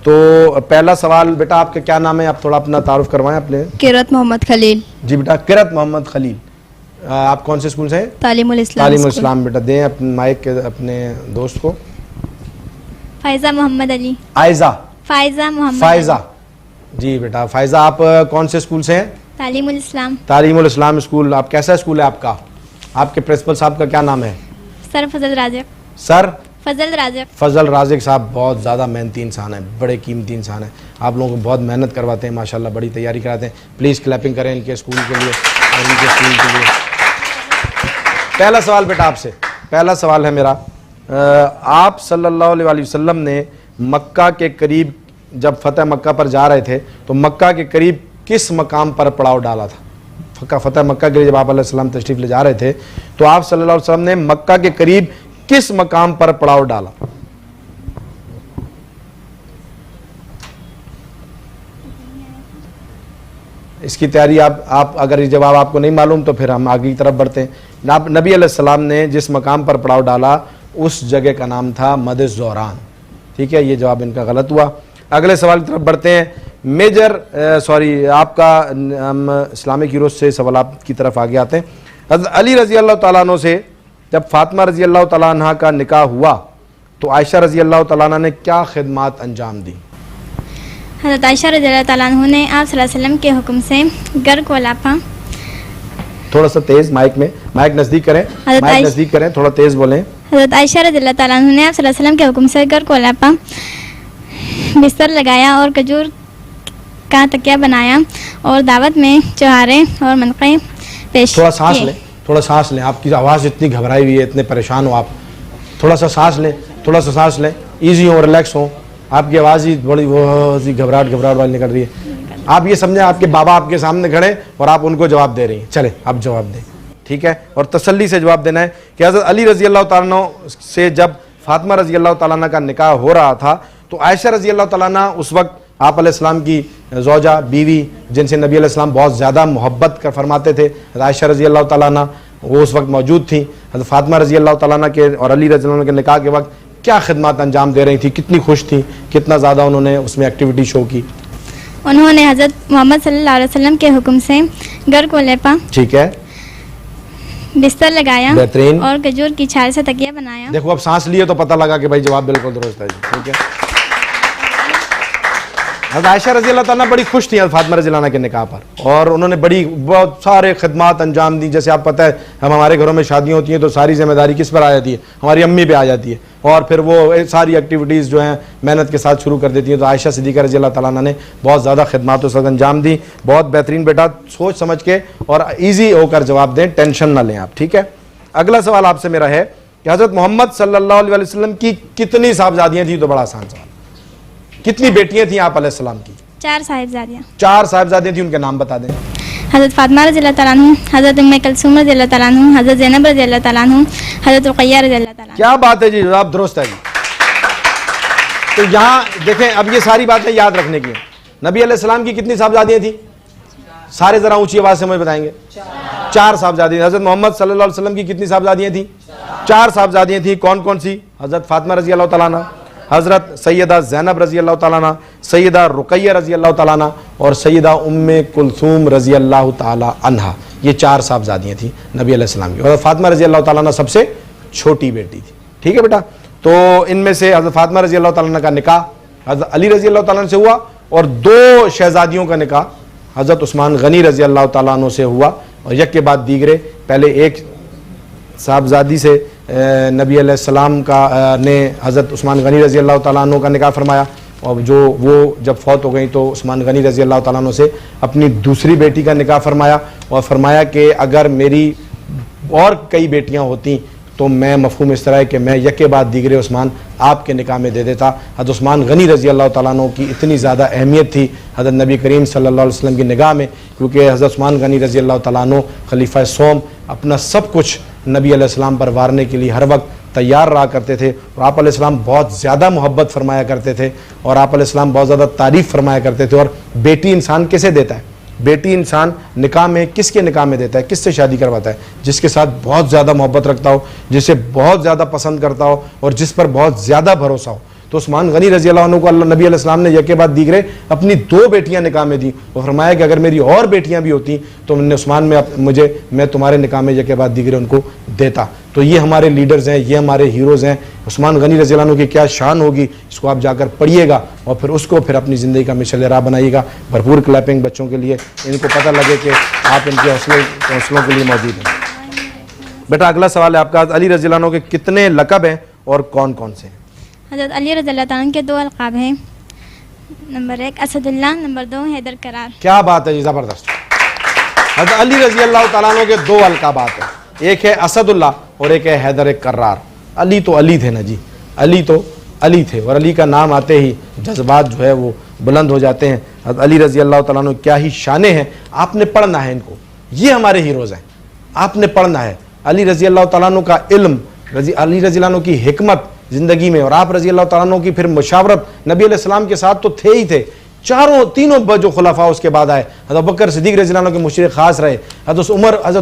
तो पहला सवाल बेटा, आपका क्या नाम है? आप थोड़ा अपना तारुफ करवाएं अपने। किरत मोहम्मद खलील। जी बेटा, किरत मोहम्मद खलील। आप कौन से स्कूल से हैं? तालीमुल इस्लाम। तालीमुल इस्लाम। बेटा दें अपने माइक अपने दोस्त को। फायजा मोहम्मद अली। आयजा। फायजा मोहम्मद। फायजा। जी बेटा फायजा, आप कौन से स्कूल से हैं? तालीमुल इस्लाम। तालीमुल इस्लाम स्कूल। आप कैसा स्कूल है आपका? आपके प्रिंसिपल साहब का क्या नाम है? सर फजल राजिक। सर फजल राजिक। फजल राजिक साहब बहुत ज़्यादा मेहनती इंसान है, बड़े कीमती इंसान है। आप लोगों को बहुत मेहनत करवाते हैं माशाल्लाह, बड़ी तैयारी कराते हैं। प्लीज़ क्लैपिंग करें इनके स्कूल के लिए और इनके स्कूल के लिए। पहला सवाल बेटा आपसे, पहला सवाल है मेरा, आप सल्लल्लाहु अलैहि वसल्लम ने मक्का के करीब जब फतेह मक्का पर जा रहे थे तो मक्का के करीब किस मकाम पर पड़ाव डाला था? फतेह मक्का के लिए जब आप अलैहिस्सलाम तशरीफ ले जा रहे थे तो आप सल्लल्लाहु अलैहि वसल्लम ने मक्का के करीब किस मकाम पर पड़ाव डाला? इसकी तैयारी आप अगर ये जवाब आपको नहीं मालूम तो फिर हम आगे की तरफ बढ़ते हैं। आप नबी अलैहिस्सलाम ने जिस मकाम पर पड़ाव डाला उस जगह का नाम था मद ज़ौरान। ठीक है, ये जवाब इनका गलत हुआ। अगले सवाल की तरफ बढ़ते हैं। आपका इस्लामिक हीरो से सवाल की तरफ आगे आते हैं। हज़रत अली रज़ी अल्लाह तआला अन्हु से जब फातिमा रज़ी अल्लाह तआला अन्हा का निकाह हुआ तो आयशा रज़ी अल्लाह तआला अन्हा ने क्या खिदमात अंजाम दी? हज़रत आयशा रज़ी अल्लाह तआला अन्हा ने आप सल्लल्लाहु अलैहि वसल्लम के हुक्म से घर को लापा। थोड़ा सा तेज माइक में, माइक नज़दीक करें, माइक नज़दीक करें, थोड़ा तेज बोलें। हज़रत आयशा रज़ी अल्लाह तआला अन्हा ने आप सल्लल्लाहु अलैहि वसल्लम के हुक्म से घर को लापा, बिस्तर लगाया और खजूर का तकिया बनाया और दावत में चौहारे और मनक़े पेश। थोड़ा सांस लें, थोड़ा सांस लें। आपकी आवाज़ इतनी घबराई हुई है, इतने परेशान हो आप, थोड़ा सा सांस लें, थोड़ा सा सांस लें। ईजी हो, रिलैक्स हो। आपकी आवाज़ ही बड़ी वो घबराहट वाली निकल रही है। आप ये समझें आपके बाबा आपके सामने खड़े और आप उनको जवाब दे रही हैं। चले आप जवाब दें, ठीक है, और तसल्ली से जवाब देना है कि हज़रत अली रज़ी अल्लाह तआला अन्हु से जब फातिमा रज़ी अल्लाह तआला अन्हा का निकाह हो रहा था तो आयशा रज़ी अल्लाह तआला अन्हा उस वक्त आप अलैहिस्सलाम की ज़ौजा, बीवी, जिनसे नबी अलैहिस्सलाम बहुत ज़्यादा मोहब्बत कर फरमाते थे, आयशा रज़ी अल्लाह तआला अन्हा वो उस वक्त मौजूद थी। हज़रत फातिमा रज़ी अल्लाह तआला अन्हा के और अली रज़ी अल्लाह अन्हु के निकाह के वक्त क्या खिदमत अंजाम दे रही थी, कितनी खुश थी, कितना ज़्यादा उन्होंने उसमें एक्टिविटी शो की? उन्होंने हज़रत मोहम्मद सल्लल्लाहु अलैहि वसल्लम के हुक्म से घर को लेपा, ठीक है, बिस्तर लगाया, बेहतरीन, और खजूर की छाल से तकिया बनाया। देखो अब सांस लिए तो पता लगा कि भाई जवाब बिल्कुल दुरुस्त है। ठीक है, हज़रत आयशा रज़ी अल्लाह तआला बड़ी खुश थी फातिमा रज़ी अल्लाह अन्हा के निकाह पर और उन्होंने बहुत सारे खिदमात अंजाम दी। जैसे आप पता है हम हमारे घरों में शादियाँ होती हैं तो सारी जिम्मेदारी किस पर आ जाती है? हमारी अम्मी पे आ जाती है और फिर वो सारी एक्टिविटीज़ जो हैं मेहनत के साथ शुरू कर देती हैं। तो आयशा सिद्दीक़ा रज़ी अल्लाह तआला अन्हा ने बहुत ज़्यादा खिदमात उस वक्त अंजाम दी। बहुत बेहतरीन बेटा, सोच समझ के और ईजी होकर जवाब दें, टेंशन ना लें आप। ठीक है, अगला सवाल आपसे मेरा है कि हज़रत मोहम्मद सल्लल्लाहु अलैहि वसल्लम की कितनी साहबजादियाँ थी? तो बड़ा आसान सवाल। कितनी बेटियां थी आप अलैहिस्सलाम की? 4 साहिबजादियाँ। 4 साहिबजादियाँ थी, उनके नाम बता दें। हज़रत फातिमा रज़ी अल्लाह तआला अन्हा, हज़रत उम्मे कुलसूम रज़ी अल्लाह तआला अन्हा, हज़रत ज़ैनब रज़ी अल्लाह तआला अन्हा, हज़रत रुक़ैया रज़ी अल्लाह तआला अन्हा। क्या बात है जी, जवाब दुरुस्त है जी। तो यहाँ देखें, अब ये सारी बातें याद रखने की। नबी अलैहिस्सलाम की कितनी साहबजादियाँ थी? सारे जरा ऊंची आवाज़ से मुझे बताएंगे। 4 साहबजादियाँ। हज़रत मोहम्मद सल्लल्लाहु अलैहि वसल्लम की कितनी साहबजादियाँ थी? 4 साहबजादियाँ थी। कौन कौन सी? हज़रत फातिमा रज़ी अल्लाह तआला अन्हा, हज़रत सैयदा ज़ैनब रज़ी अल्लाह तआला अन्हा, सैयदा रुक़ैया रज़ी अल्लाह तआला अन्हा और सैयदा उम्मे कुलसूम रज़ी अल्लाह तआला अन्हा। ये 4 साहबजादियाँ थी नबी अलैहिस्सलाम की और फातिमा रज़ी अल्लाह तआला अन्हा सबसे छोटी बेटी थी। ठीक है बेटा, तो इनमें से हज़रत फातिमा रज़ी अल्लाह तआला अन्हा का निकाह हज़रत अली रज़ी अल्लाह तआला अन्हु से हुआ और 2 शहज़ादियों का निकाह हज़रत उस्मान गनी रज़ी अल्लाह तआला अन्हु से हुआ और एक के बाद दीगरे। पहले एक साहबजादी से नबी अलैहिस्सलाम का ने हज़रत उस्मान गनी रज़ी अल्लाह तआला अन्हु का निकाह फरमाया और वो जब फौत हो गई तो उस्मान गनी रज़ी अल्लाह तआला अन्हु से अपनी दूसरी बेटी का निकाह फरमाया और फरमाया कि अगर मेरी और कई बेटियां होती तो मैं मफ़हूम इस तरह है कि मैं यके बाद दीगरे उस्मान आपके निकाह में दे देता। हज़रत उस्मान गनी रज़ी अल्लाह तआला अन्हु की इतनी ज़्यादा अहमियत थी हज़रत नबी करीम सल्लल्लाहु अलैहि वसल्लम की निगाह में, क्योंकि हज़रत उस्मान गनी रज़ी अल्लाह तआला अन्हु खलीफा सोम अपना सब कुछ नबी अलैहिस्सलाम पर वारने के लिए हर वक्त तैयार रहा करते थे और आप अलैहिस्सलाम बहुत ज़्यादा मोहब्बत फरमाया करते थे और आप अलैहिस्सलाम बहुत ज़्यादा तारीफ़ फरमाया करते थे। और बेटी इंसान किसे देता है? बेटी इंसान निकाह में किसके निकाह में देता है? किससे शादी करवाता है? जिसके साथ बहुत ज़्यादा मोहब्बत रखता हो, जिसे बहुत ज़्यादा पसंद करता हो और जिस पर बहुत ज़्यादा भरोसा हो। तो उस्मान गनी रजी अल्लाह अन्हु को अल्लाह नबी अलैहि सलाम ने यके बाद दीगरे अपनी 2 बेटियां निकाह में दी और फरमाया कि अगर मेरी और बेटियां भी होती तो मैंने उस्मान में मैं तुम्हारे निकाह में यके बाद दीगरे उनको देता। तो ये हमारे लीडर्स हैं, ये हमारे हीरोज़ हैं। उस्मान गनी रज़ी अल्लाह अन्हु की क्या शान होगी, इसको आप जाकर पढ़िएगा और फिर उसको फिर अपनी ज़िंदगी का मिशल राह बनाइएगा। भरपूर क्लैपिंग बच्चों के लिए, इनको पता लगे कि आप इनके हौसलों के लिए मौजूद हैं। बेटा अगला सवाल है आपका, अली रज़ी अल्लाह अन्हु के कितने लक़ब हैं और कौन कौन से हैं? हज़रत अली रज़ी अल्लाह तआला के 2 अलक़ाब हैं, नंबर 1 असदुल्लाह, नंबर 2 हैदर करार। क्या बात है जी, ज़बरदस्त। हज़रत अली रज़ी अल्लाह तआला अन्हु के 2 अलक़ाबात हैं, एक है असदुल्लाह और एक है हैदर करार। अली तो अली थे ना जी, अली तो अली थे और अली का नाम आते ही जज्बात जो है वो बुलंद हो जाते हैं। हज़रत अली रज़ी अल्लाह तआला अन्हु क्या ही शाने हैं, आपने पढ़ना है इनको, ये हमारे हीरोज़ हैं, आपने पढ़ना है। अली रज़ी अल्लाह तआला अन्हु का इल्म, अली रज़ी अल्लाह अन्हु की हिकमत ज़िंदगी में, और आप रज़ी अल्लाह तआला अन्हु की फिर मुशावरत नबी अलैहि सलाम के साथ तो थे ही थे। तीनों जो खुलाफा उसके बाद आए, हज़रत अबू बकर सिद्दीक़ रज़ी अल्लाह अन्हु के मुशीर ख़ास रहे, हज़रत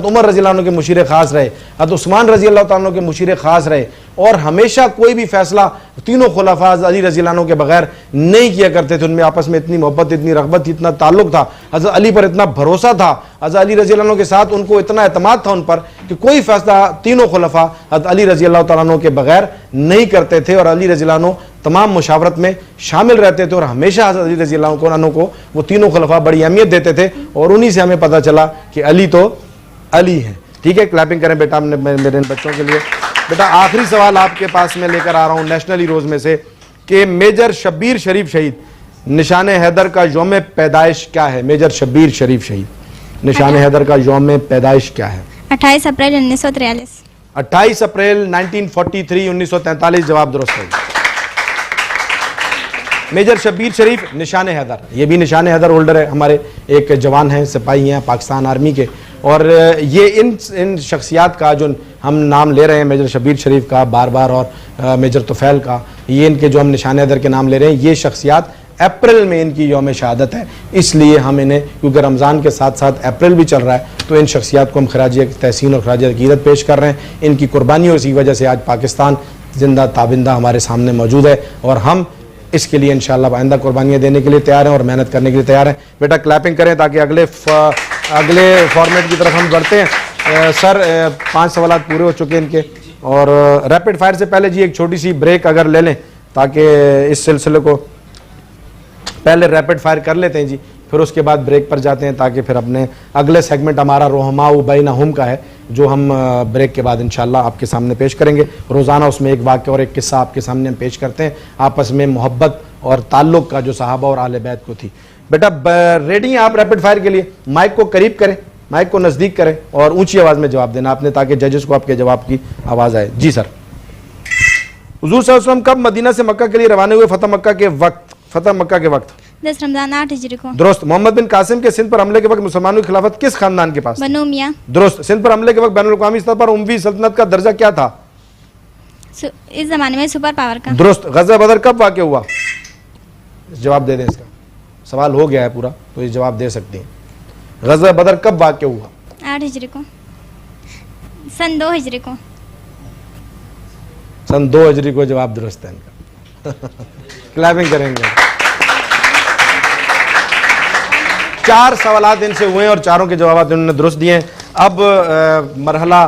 उमर रज़ी अल्लाह अन्हु के मुशीर ख़ास रहे, हज़रत उस्मान रज़ी अल्लाह तआला अन्हु के मुशीर ख़ास रहे, और हमेशा कोई भी फैसला तीनों खुलाफा अली रज़ी अल्लाह अन्हु के बगैर नहीं किया करते थे। उनमें आपस में इतनी मोहब्बत, इतनी रग़बत, इतना ताल्लुक़ था, हज़रत अली पर इतना भरोसा था, हज़रत अली रज़ी अल्लाह अन्हु के साथ उनको इतना एतमाद था उन पर कि कोई फैसला तीनों खुलाफा हज़रत अली रज़ी अल्लाह तआला अन्हु के बगैर नहीं करते थे, और अली रज़ी अल्लाह अन्हु तमाम मुशावरत में शामिल रहते थे और हमेशा हज़रत अली रज़ी अल्लाह अन्हु को वो तीनों खुलफा बड़ी अहमियत देते थे, और उन्हीं से हमें पता चला कि अली तो अली हैं। ठीक है, क्लैपिंग करें बेटा मेरे इन बच्चों के लिए। बेटा आखिरी सवाल आपके पास में लेकर आ रहा हूँ नेशनल हीरोज़ में से कि मेजर शब्बीर शरीफ शहीद निशान हैदर का यौम पैदाइश क्या है? मेजर शब्बीर शरीफ शहीद निशान हैदर का यौम पैदाइश क्या है? 28 अप्रैल 1943। 28 अप्रैल 1943, 1943 जवाब दुरुस्त है। मेजर शब्बीर शरीफ निशान हैदर, ये भी निशान हैदर होल्डर है, हमारे एक जवान हैं, सिपाही हैं पाकिस्तान आर्मी के, और ये इन शख्सियात का जो हम नाम ले रहे हैं, मेजर शब्बीर शरीफ का बार बार और मेजर तुफैल का, ये इनके जो हम निशान हैदर के नाम ले रहे हैं, ये शख्सियात अप्रैल में इनकी यौम शहादत है, इसलिए हम इन्हें, क्योंकि रमज़ान के साथ साथ अप्रैल भी चल रहा है, तो इन शख्सियात को हम खराज तहसीन और खराज अकीदत पेश कर रहे हैं। इनकी कुर्बानियों की वजह से आज पाकिस्तान जिंदा ताबिंदा हमारे सामने मौजूद है, और हम इसके लिए इंशाअल्लाह आइंदा कुर्बानियाँ देने के लिए तैयार हैं और मेहनत करने के लिए तैयार हैं। बेटा क्लैपिंग करें ताकि अगले फॉर्मेट की तरफ हम बढ़ते हैं। सर 5 सवाल पूरे हो चुके हैं इनके, और रैपिड फायर से पहले जी एक छोटी सी ब्रेक अगर ले लें ताकि इस सिलसिले को पहले रैपिड फायर कर लेते हैं जी, फिर उसके बाद ब्रेक पर जाते हैं ताकि फिर अपने अगले सेगमेंट हमारा रोहमाउ बैनहुम का है, जो हम ब्रेक के बाद इंशाल्लाह आपके सामने पेश करेंगे। रोज़ाना उसमें एक वाक़या और एक किस्सा आपके सामने हम पेश करते हैं, आपस में मोहब्बत और ताल्लुक़ का जो सहाबा और आले बैत को थी। बेटा रेडी हैं आप रैपिड फायर के लिए? माइक को करीब करें, माइक को नज़दीक करें और ऊँची आवाज़ में जवाब देना आपने, ताकि जजेस को आपके जवाब की आवाज़ आए। जी सर। हुज़ूर सल्लल्लाहु अलैहि वसल्लम कब मदीना से मक्का के लिए रवाना हुए? फतह मक्का के वक्त 10 रमज़ान 8 हिजरी को। दुरुस्त। मोहम्मद बिन कासिम के सिंध पर हमले के वक्त मुसलमानों की खिलाफत किस खानदान के पास? बनु उमय्या। दुरुस्त। सिंध पर हमले के वक्त बैनुल अक़वामी स्तर पर उमवी सल्तनत का दर्जा क्या था? इस जमाने में सुपर पावर का। दुरुस्त। ग़ज़वा बदर कब वाक़या हुआ? जवाब दे दें इसका, सवाल हो गया है पूरा तो ये जवाब दे सकती हैं। ग़ज़वा बदर कब वाक़या हुआ? 8 हिजरी को, सन 2 हिजरी को। सन 2 हिजरी को जवाब दुरुस्त है इनका। क्लैपिंग करेंगे। 4 सवालात इनसे हुए और चारों के जवाब इन्होंने दुरुस्त दिए हैं। अब मरहला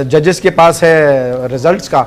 जजेस के पास है रिजल्ट्स का,